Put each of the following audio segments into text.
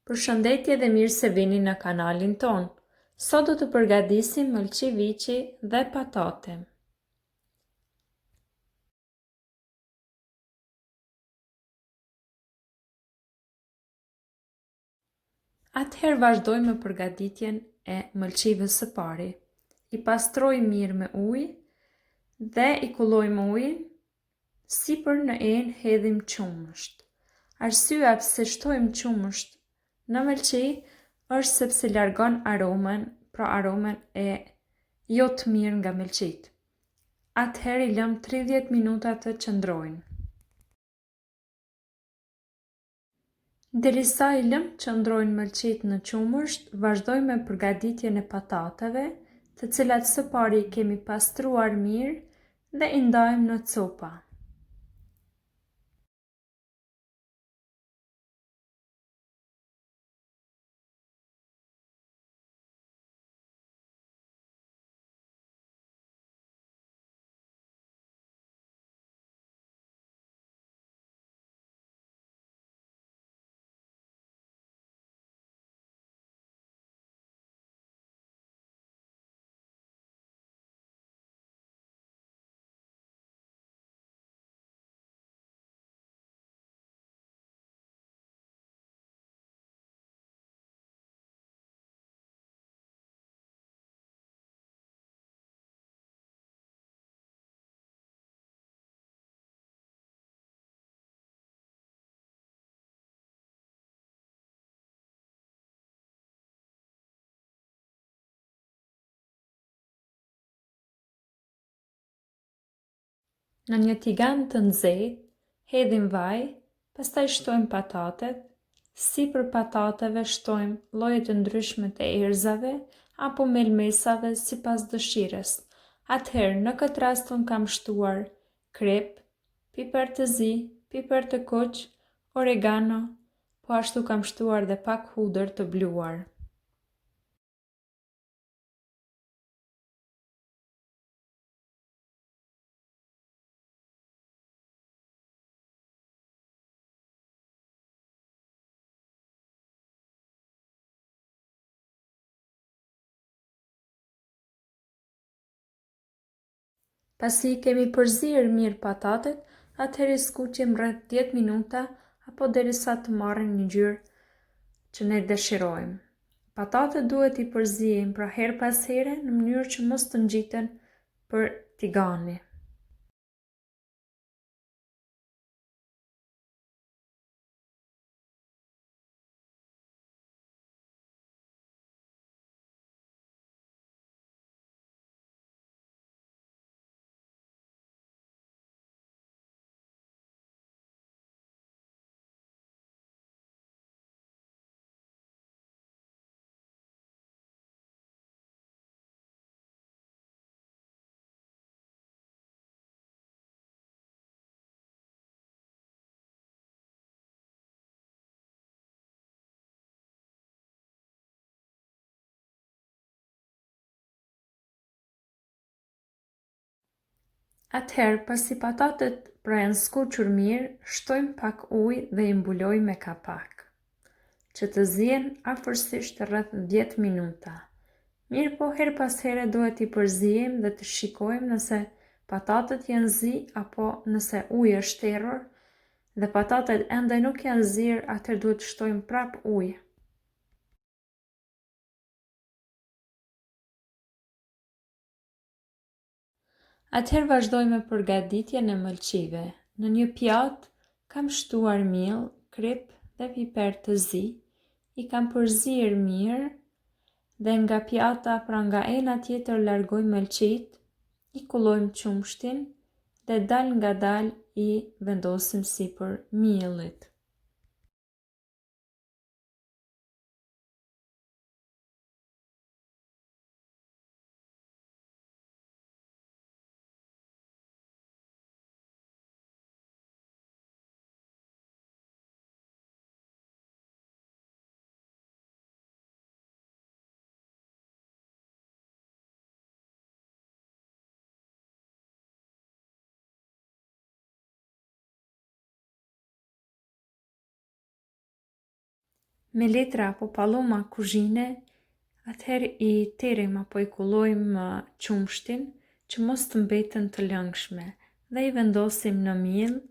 Përshëndetje dhe mirë se vini në kanalin ton. Sot do të përgatisim mëlçi dhe patate. Atëherë vazhdojmë me përgatitjen e mëlçive së pari. I pastroj mirë me ujë dhe i kullojmë ujin, sipër në enë hedhim qumësht. Arsyeja pse shtojmë qumësht në mëlçi është sepse largon aromen, pra aromen e jo të mirë nga mëlçit. Atëherë i lëm 30 minuta të qëndrojnë. Derisa i lëm qëndrojnë mëlçit në qumësht, vazhdojmë me përgatitjen e patateve, të cilat së pari kemi pastruar mirë dhe i ndajmë në copa. Në një tigan të nxehtë, hedhim vaj, pastaj shtojmë patatet, sipër patateve shtojmë lloje të ndryshme të erëzave apo melmesave sipas dëshirës. Atëherë, në këtë rast unë kam shtuar krep, piper të zi, piper të kuq, oregano, po ashtu kam shtuar dhe pak hudër të bluar. Pasi kemi përzirë mirë patatet, atëherë i skuqim rreth 10 minuta apo derisa të marrin një ngjyrë që ne dëshirojmë. Patatet duhet i përzijim pra her pas here në mënyrë që mos të ngjiten për tigani. Atëherë, pasi patatet pra janë skuqur mirë, shtojmë pak ujë dhe i mbulojmë me kapak, që të zihen afërsisht rreth 10 minuta. Mirë po, her pas here duhet i përzijim dhe të shikojmë nëse patatet janë zi apo nëse uji është terrur dhe patatet ende nuk janë zirë, atëherë duhet të shtojmë prap ujë. Atëherë vazhdoj me përgatitjen e mëlçive. Në një pjatë kam shtuar miell, krip dhe piper të zi, i kam përzirë mirë dhe nga pjata, pra nga ena tjetër largoj mëlçit, i kullojmë qumshtin dhe dal nga dal i vendosim sipër miellit. me letra apo palloma kuzhine, atëherë i terrim apo i kullojmë qumshtin që mos të mbeten të lëngshme dhe i vendosim në miell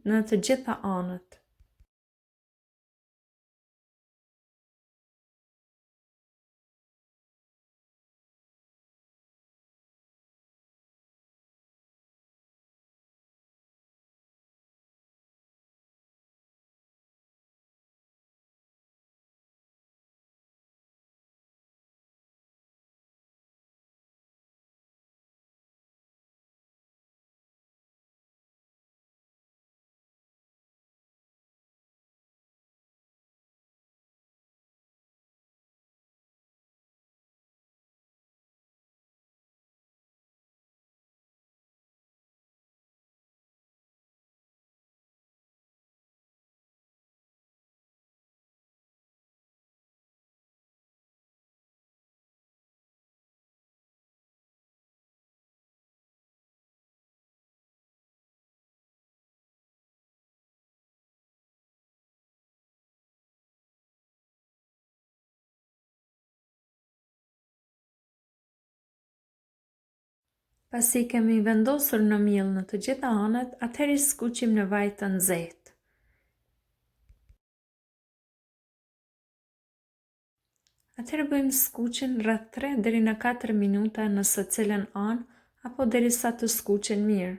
në të gjitha anët. Pasi kemi vendosur në miell në të gjitha anët, atëherë i skuqim në vaj të nxehtë. Atëherë bëjmë skuqjen rreth 3 deri në 4 minuta në secilën anë apo derisa të skuqen mirë.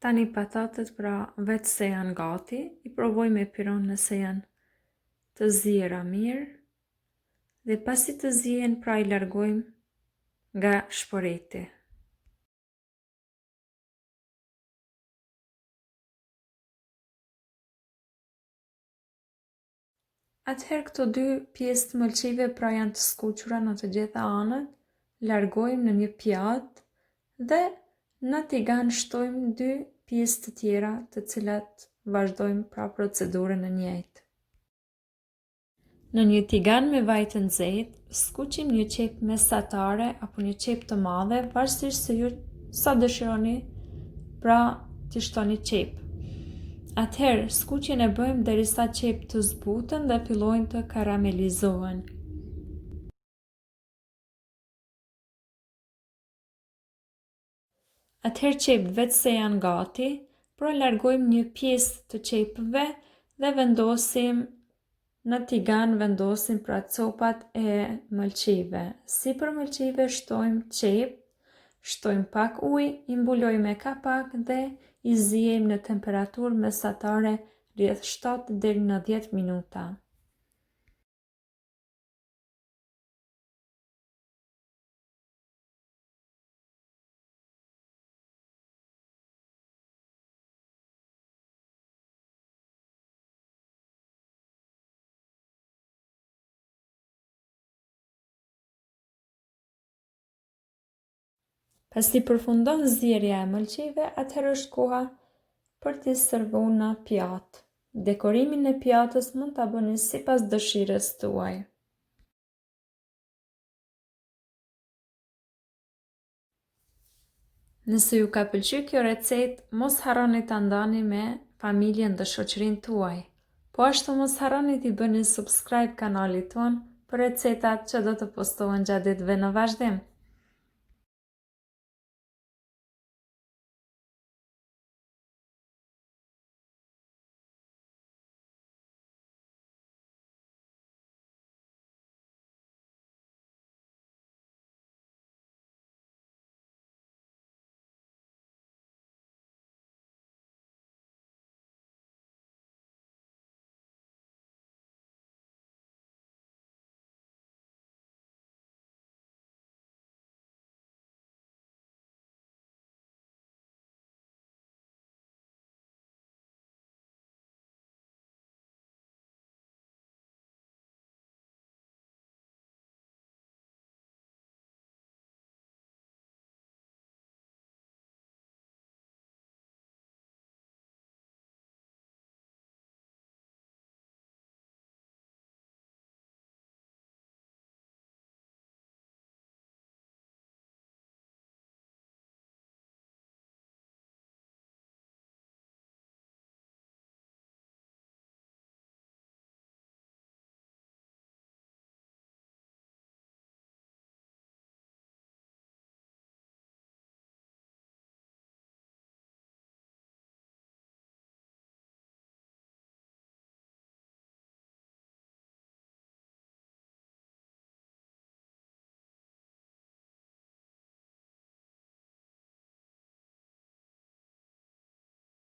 Tani patatet pra vetë se janë gati, i provoj me piron nëse janë të ziera mirë dhe pasi të zihen pra i largojmë nga shporeti. Atëherë këto dy pjesë të mëlçive pra janë të skuqura në të gjitha anët, largojmë në një pjatë dhe në tigan shtojmë 2 pjesë të tjera të cilat vazhdojmë pra procedurën e njëjtë. Në një tigan me vaj të nxehtë, skuqim një qep mesatare apo një qep të madhe, varësisht se ju sa dëshironi pra t'i shtoni qep. Atëherë, skuqjen e bëjmë derisa qep të zbuten dhe fillojnë të karamelizohen. Atëherë qepët vetë se janë gati, pra largojmë një pjesë të qepëve dhe vendosim në tigan, vendosim pra copat e mëlçive. Sipër mëlçive shtojmë qep, shtojmë pak ujë, i mbulojmë me kapak dhe i ziejmë në temperaturë mesatare rreth 7 deri në 10 minuta. Pasi përfundon zierja e mëlçive, atëherë është koha për t'i servuar në pjatë. Dekorimin e pjatës mund ta bëni sipas dëshirës tuaj. Nëse ju ka pëlqyer kjo recetë, mos harroni ta ndani me familjen dhe shoqërinë tuaj. Po ashtu mos harroni t'i bëni subscribe kanalit ton për recetat që do të postohen gjatë ditëve në vazhdim.